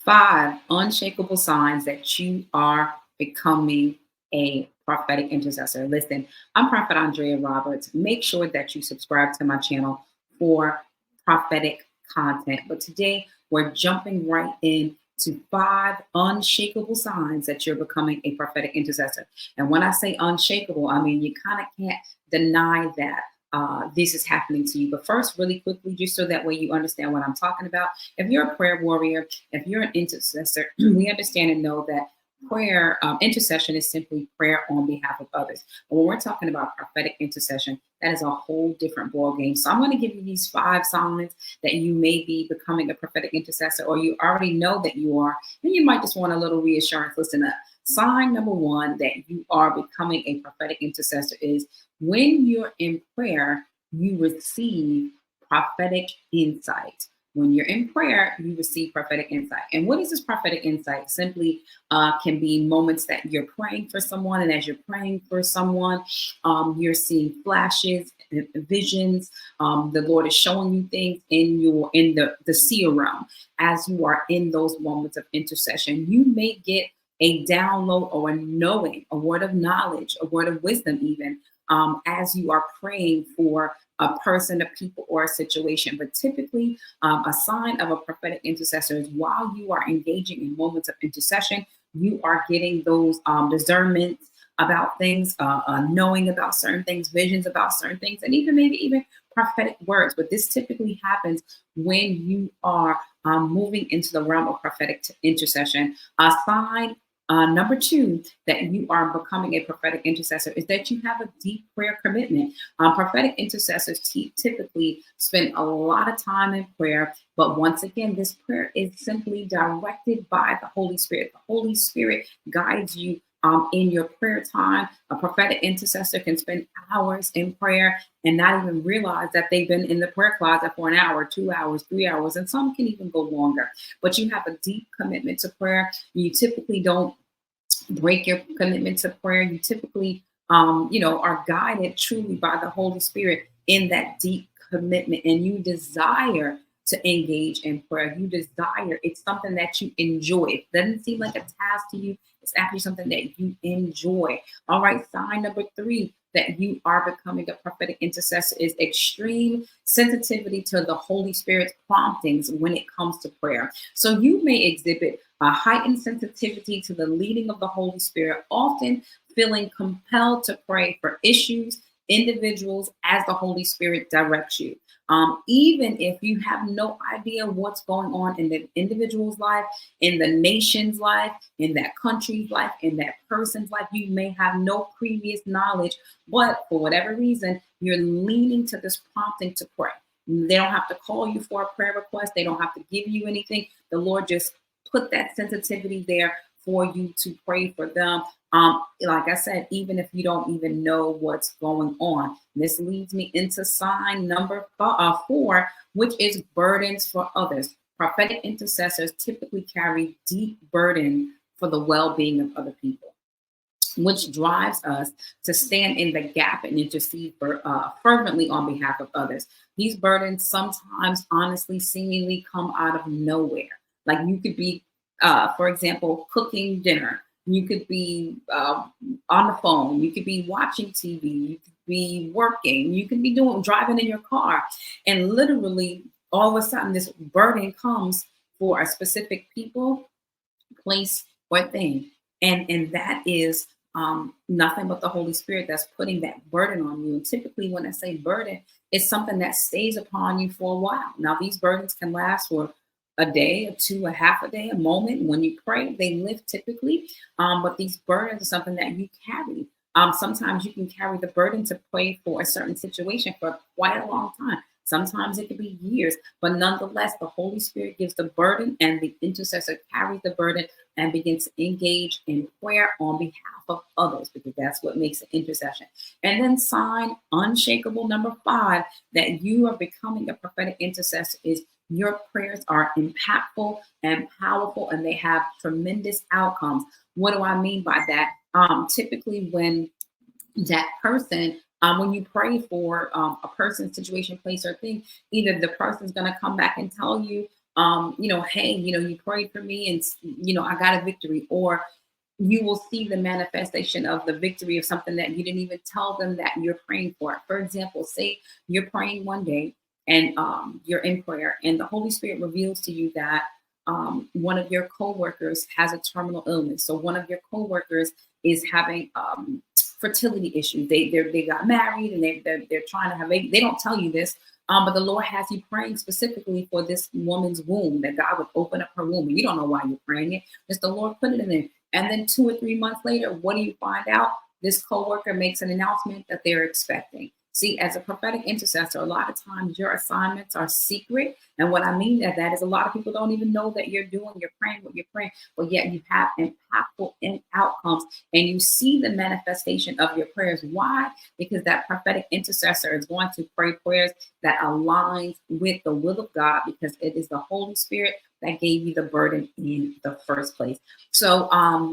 5 unshakable signs that you are becoming a prophetic intercessor. Listen, I'm Prophet Andrea Roberts. Make sure that you subscribe to my channel for prophetic content. But today we're jumping right in to 5 unshakable signs that you're becoming a prophetic intercessor. And when I say unshakable, I mean you kind of can't deny that this is happening to you. But first, really quickly, just so that way you understand what I'm talking about. If you're a prayer warrior, if you're an intercessor, we understand and know that prayer, intercession is simply prayer on behalf of others. But when we're talking about prophetic intercession, that is a whole different ball game. So I'm going to give you these 5 signs that you may be becoming a prophetic intercessor, or you already know that you are, and you might just want a little reassurance. Listen up. Sign number 1 that you are becoming a prophetic intercessor is when you're in prayer, you receive prophetic insight. When you're in prayer, you receive prophetic insight. And what is this prophetic insight? Simply can be moments that you're praying for someone, and as you're praying for someone, you're seeing flashes, visions. The Lord is showing you things in the seer realm. As you are in those moments of intercession, you may get a download or a knowing, a word of knowledge, a word of wisdom, even as you are praying for a person, a people, or a situation. But typically, a sign of a prophetic intercessor is while you are engaging in moments of intercession, you are getting those discernments about things, knowing about certain things, visions about certain things, and even prophetic words. But this typically happens when you are moving into the realm of prophetic intercession. A sign number 2, that you are becoming a prophetic intercessor is that you have a deep prayer commitment. Prophetic intercessors typically spend a lot of time in prayer, but once again, this prayer is simply directed by the Holy Spirit. The Holy Spirit guides you in your prayer time. A prophetic intercessor can spend hours in prayer and not even realize that they've been in the prayer closet for an hour, 2 hours, 3 hours, and some can even go longer. But you have a deep commitment to prayer. You typically don't break your commitment to prayer. You typically, are guided truly by the Holy Spirit in that deep commitment, and you desire to engage in prayer. You desire, it's something that you enjoy. It doesn't seem like a task to you. It's actually something that you enjoy. All right, sign number 3 that you are becoming a prophetic intercessor is extreme sensitivity to the Holy Spirit's promptings when it comes to prayer. So you may exhibit a heightened sensitivity to the leading of the Holy Spirit, often feeling compelled to pray for issues, individuals, as the Holy Spirit directs you. Even if you have no idea what's going on in the individual's life, in the nation's life, in that country's life, in that person's life, you may have no previous knowledge, but for whatever reason, you're leaning to this prompting to pray. They don't have to call you for a prayer request. They don't have to give you anything. The Lord just put that sensitivity there for you to pray for them. Like I said, even if you don't even know what's going on. This leads me into sign number 4, which is burdens for others. Prophetic intercessors typically carry deep burden for the well-being of other people, which drives us to stand in the gap and intercede fervently on behalf of others. These burdens sometimes, honestly, seemingly come out of nowhere. Like you could be, for example, cooking dinner. You could be on the phone. You could be watching TV. You could be working. You could be driving in your car. And literally, all of a sudden, this burden comes for a specific people, place, or thing. And that is nothing but the Holy Spirit that's putting that burden on you. And typically, when I say burden, it's something that stays upon you for a while. Now, these burdens can last for a day or two, a half a day, a moment. When you pray, they lift typically. But these burdens are something that you carry. Sometimes you can carry the burden to pray for a certain situation for quite a long time. Sometimes it could be years, but nonetheless, the Holy Spirit gives the burden and the intercessor carries the burden and begins to engage in prayer on behalf of others, because that's what makes an intercession. And then sign unshakable number 5, that you are becoming a prophetic intercessor is your prayers are impactful and powerful, and they have tremendous outcomes. What do I mean by that? Typically, when that person, when you pray for a person's situation, place, or thing, either the person's going to come back and tell you hey, you prayed for me and, I got a victory. Or you will see the manifestation of the victory of something that you didn't even tell them that you're praying for. For example, say you're praying one day and you're in prayer and the Holy Spirit reveals to you that one of your coworkers has a terminal illness. So one of your coworkers is having fertility issues. They got married and they're trying to have baby. They don't tell you this, but the Lord has you praying specifically for this woman's womb, that God would open up her womb. And you don't know why you're praying it. Just the Lord put it in there. And then 2 or 3 months later, what do you find out? This coworker makes an announcement that they're expecting. See, as a prophetic intercessor, a lot of times your assignments are secret. And what I mean by that is a lot of people don't even know that you're praying what you're praying, but yet you have impactful outcomes and you see the manifestation of your prayers. Why? Because that prophetic intercessor is going to pray prayers that aligns with the will of God, because it is the Holy Spirit that gave you the burden in the first place. So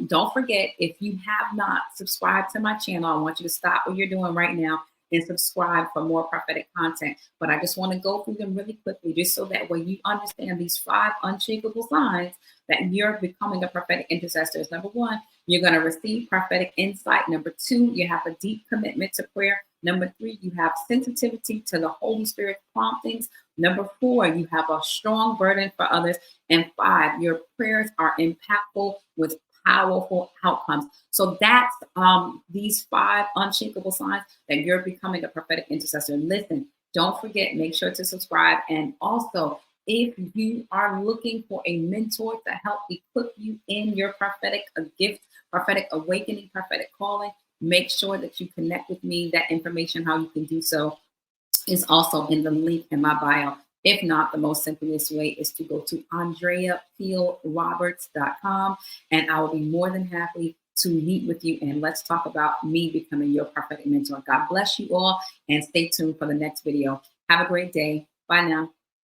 don't forget, if you have not subscribed to my channel, I want you to stop what you're doing right now and subscribe for more prophetic content. But I just want to go through them really quickly, just so that when you understand these 5 unshakable signs that you're becoming a prophetic intercessor. Number 1, you're going to receive prophetic insight. Number 2, you have a deep commitment to prayer. Number 3, you have sensitivity to the Holy Spirit promptings. Number 4, you have a strong burden for others. And 5, your prayers are impactful with powerful outcomes. So that's these 5 unshakable signs that you're becoming a prophetic intercessor. Listen, don't forget, make sure to subscribe. And also, if you are looking for a mentor to help equip you in your prophetic gift, prophetic awakening, prophetic calling, make sure that you connect with me. That information, how you can do so, is also in the link in my bio. If not, the most simplest way is to go to AndreaPeelRoberts.com, and I will be more than happy to meet with you and let's talk about me becoming your prophetic mentor. God bless you all and stay tuned for the next video. Have a great day. Bye now.